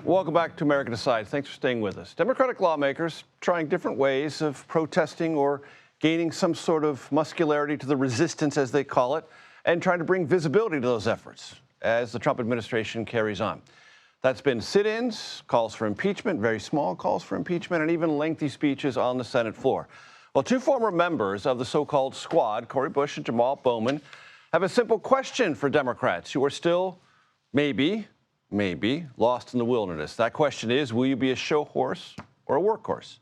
Welcome back to America Decides. Thanks for staying with us. Democratic lawmakers trying different ways of protesting or gaining some sort of muscularity to the resistance, as they call it, and trying to bring visibility to those efforts as the Trump administration carries on. That's been sit-ins, calls for impeachment, very small calls for impeachment, and even lengthy speeches on the Senate floor. Well, two former members of the so-called squad, Cori and Jamaal Bowman, have a simple question for Democrats who are still maybe lost in the wilderness. That question is, will you be a show horse or a workhorse?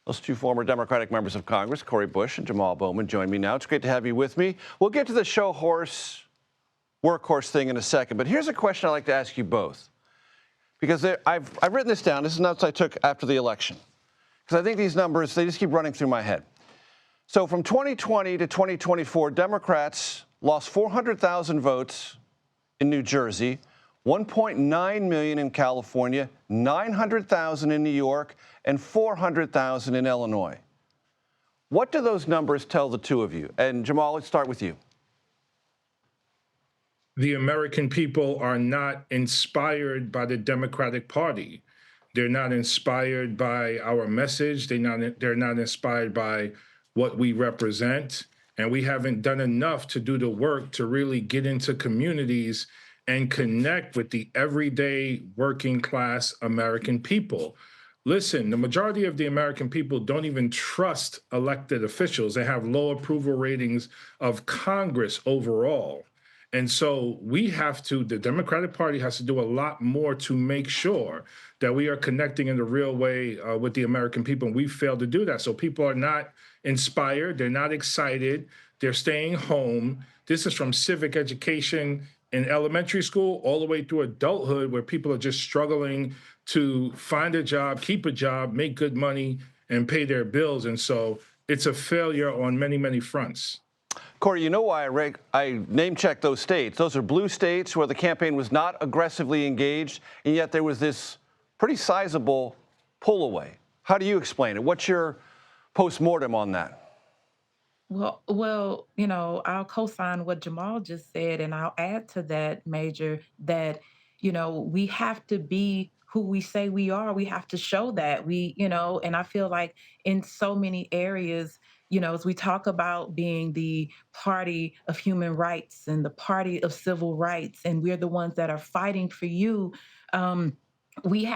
Those two former Democratic members of Congress, Cori and Jamaal Bowman, join me now. It's great to have you with me. We'll get to the show horse, workhorse thing in a second, but here's a question I'd like to ask you both. Because I've written this down. This is notes I took after the election. Because I think these numbers, they just keep running through my head. So from 2020 to 2024, Democrats lost 400,000 votes in New Jersey, 1.9 million in California, 900,000 in New York, and 400,000 in Illinois. What do those numbers tell the two of you? And Jamaal, let's start with you. The American people are not inspired by the Democratic Party. They're not inspired by our message. They're not inspired by what we represent. And we haven't done enough to do the work to really get into communities and connect with the everyday working class American people. Listen, the majority of the American people don't even trust elected officials. They have low approval ratings of Congress overall. And so the Democratic Party has to do a lot more to make sure that we are connecting in the real way with the American people. And we failed to do that. So people are not inspired. They're not excited. They're staying home. This is from civic education in elementary school all the way through adulthood, where people are just struggling to find a job, keep a job, make good money, and pay their bills. And so it's a failure on many, many fronts. Cori, you know why I name-checked those states. Those are blue states where the campaign was not aggressively engaged, and yet there was this pretty sizable pull away. How do you explain it? What's your postmortem on that? Well, I'll co-sign what Jamal just said, and I'll add to that, Major, that, we have to be who we say we are. We have to show that and I feel like in so many areas, as we talk about being the party of human rights and the party of civil rights, and we're the ones that are fighting for you, um, we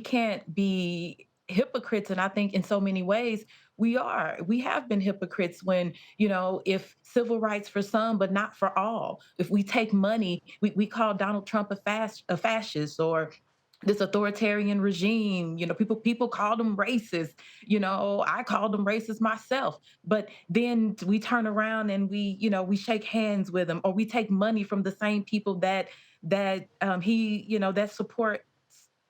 can't be hypocrites. And I think in so many ways we have been hypocrites when, if civil rights for some but not for all, if we take money, we call Donald Trump a fascist, or this authoritarian regime. People call them racist. I called them racist myself. But then we turn around and we shake hands with them, or we take money from the same people that support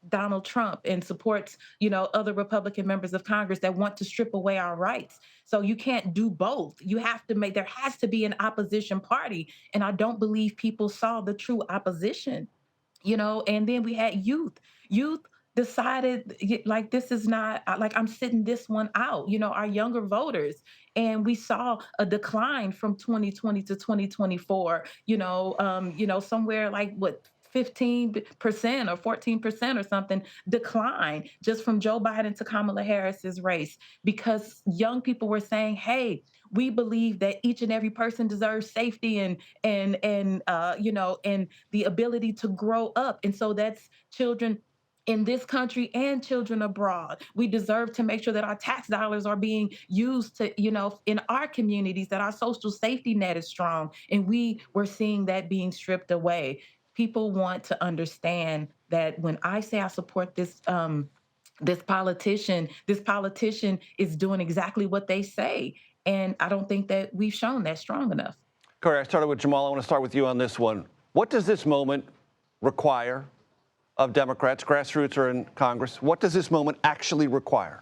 Donald Trump and supports, other Republican members of Congress that want to strip away our rights. So you can't do both. There has to be an opposition party. And I don't believe people saw the true opposition. And then we had youth decided, like, this is not, like, I'm sitting this one out, our younger voters. And we saw a decline from 2020 to 2024, somewhere like, what, 15% or 14% or something decline just from Joe Biden to Kamala Harris's race, because young people were saying, hey, we believe that each and every person deserves safety and the ability to grow up. And so that's children in this country and children abroad. We deserve to make sure that our tax dollars are being used to, in our communities, that our social safety net is strong. And we were seeing that being stripped away. People want to understand that when I say I support this politician is doing exactly what they say. And I don't think that we've shown that strong enough. Cori, I started with Jamaal. I want to start with you on this one. What does this moment require of Democrats, grassroots or in Congress? What does this moment actually require?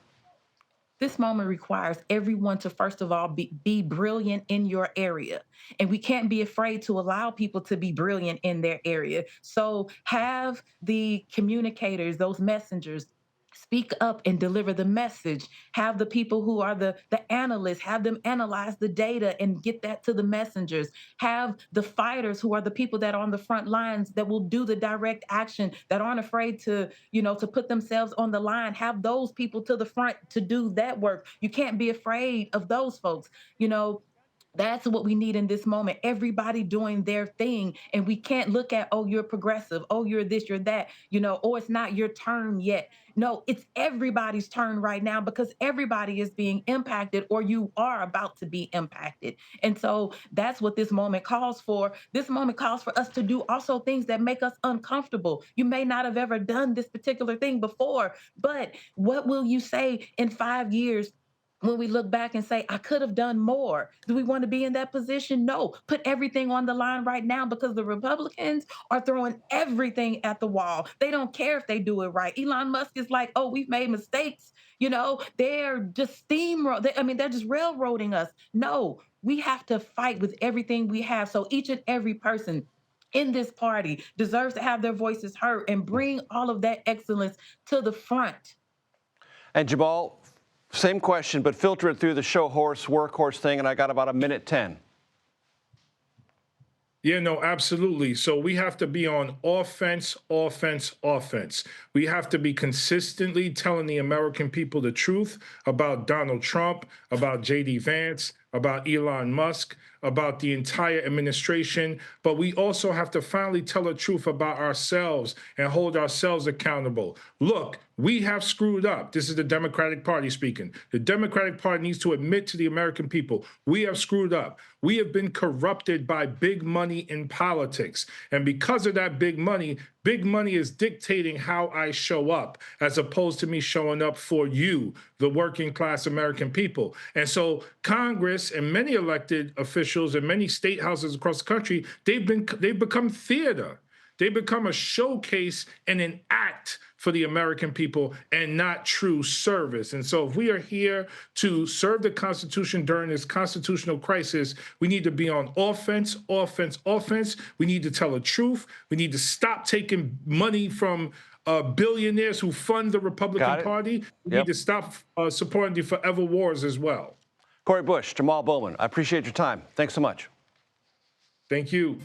This moment requires everyone to, first of all, be brilliant in your area. And we can't be afraid to allow people to be brilliant in their area. So have the communicators, those messengers, speak up and deliver the message. Have the people who are the analysts, have them analyze the data and get that to the messengers. Have the fighters who are the people that are on the front lines that will do the direct action, that aren't afraid to, to put themselves on the line. Have those people to the front to do that work. You can't be afraid of those folks. You know, that's what we need in this moment. Everybody doing their thing. And we can't look at, oh, you're progressive. Oh, you're this, you're that, or it's not your turn yet. No, it's everybody's turn right now because everybody is being impacted or you are about to be impacted. And so that's what this moment calls for. This moment calls for us to do also things that make us uncomfortable. You may not have ever done this particular thing before, but what will you say in 5 years when we look back and say, I could have done more? Do we want to be in that position? No. Put everything on the line right now because the Republicans are throwing everything at the wall. They don't care if they do it right. Elon Musk is like, oh, we've made mistakes. They're just they're just railroading us. No, we have to fight with everything we have. So each and every person in this party deserves to have their voices heard and bring all of that excellence to the front. And Jamaal, same question, but filter it through the show horse, workhorse thing, and I got about a minute 10. Yeah, no, absolutely. So we have to be on offense, offense, offense. We have to be consistently telling the American people the truth about Donald Trump, about J.D. Vance, about Elon Musk, about the entire administration. But we also have to finally tell the truth about ourselves and hold ourselves accountable. Look, we have screwed up. This is the Democratic Party speaking. The Democratic Party needs to admit to the American people, we have screwed up. We have been corrupted by big money in politics. And because of that big money is dictating how I show up, as opposed to me showing up for you, the working class American people. And so Congress and many elected officials and many state houses across the country, they've become theater. They become a showcase and an act for the American people and not true service. And so if we are here to serve the Constitution during this constitutional crisis, we need to be on offense, offense, offense. We need to tell the truth. We need to stop taking money from billionaires who fund the Republican Party. We need to stop supporting the forever wars as well. Cori Bush, Jamaal Bowman, I appreciate your time. Thanks so much. Thank you.